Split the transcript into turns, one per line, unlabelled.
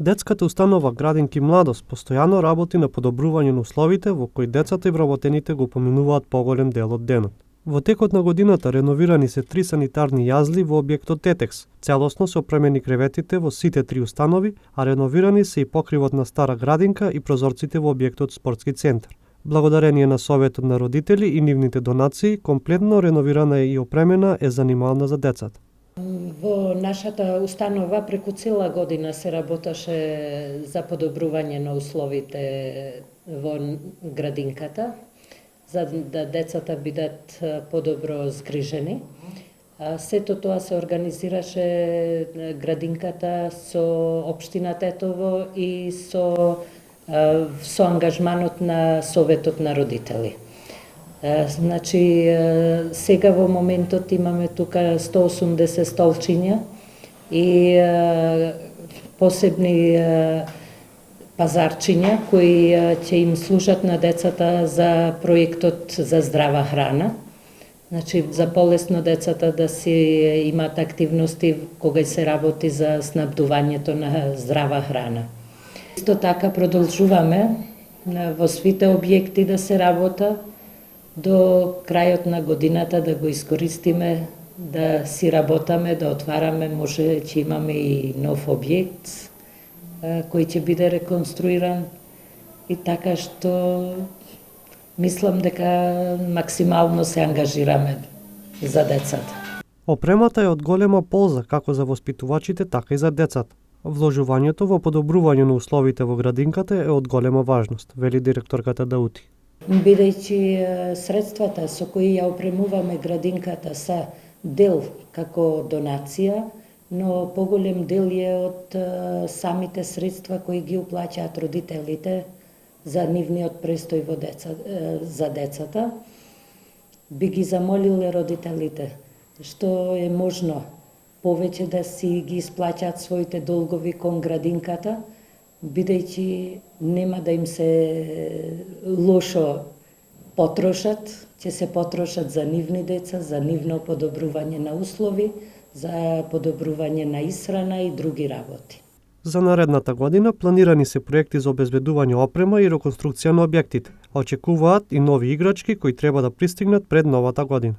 Детската установа Градинки Младост постојано работи на подобрување на условите во кои децата и вработените го поминуваат поголем дел од денот. Во текот на годината реновирани се 3 санитарни јазли во објектот Тетекс. Целосно се опремени креветите во сите 3 установи, а реновирани се и покривот на Стара Градинка и прозорците во објектот Спортски центар. Благодарение на советот на родители и нивните донации, комплетно реновирана и опремена е занимална за децата.
Во нашата установа преку цела година се работеше за подобрување на условите во градинката, за да децата бидат подобро згрижени. Сето тоа се организираше градинката со општина Тетово и со ангажманот на Советот на родители. Значи, сега во моментот имаме тука 180 столчиња и посебни пазарчиња кои ќе им служат на децата за проектот за здрава храна. Значи, за полесно децата да си имат активности кога се работи за снабдувањето на здрава храна. Исто така продолжуваме во сите објекти да се работа, до крајот на годината да го искористиме, да си работаме, да отвараме, може ќе имаме и нов објект кој ќе биде реконструиран и така што мислам дека максимално се ангажираме за децата.
Опремата е од голема полза како за воспитувачите, така и за децата. Вложувањето во подобрување на условите во градинката е од голема важност, вели директорката Даути.
Бидејќи средствата со кои ја опремуваме градинката са дел како донација, но поголем дел е од самите средства кои ги уплаќаат родителите за нивниот престој за децата, би ги замолиле родителите што е можно повеќе да си ги исплаќаат своите долгови кон градинката, бидејќи нема да им се лошо потрошат, ќе се потрошат за нивни деца, за нивно подобрување на услови, за подобрување на исхрана и други работи.
За наредната година планирани се проекти за обезбедување опрема и реконструкција на објектите. Очекуваат и нови играчки кои треба да пристигнат пред новата година.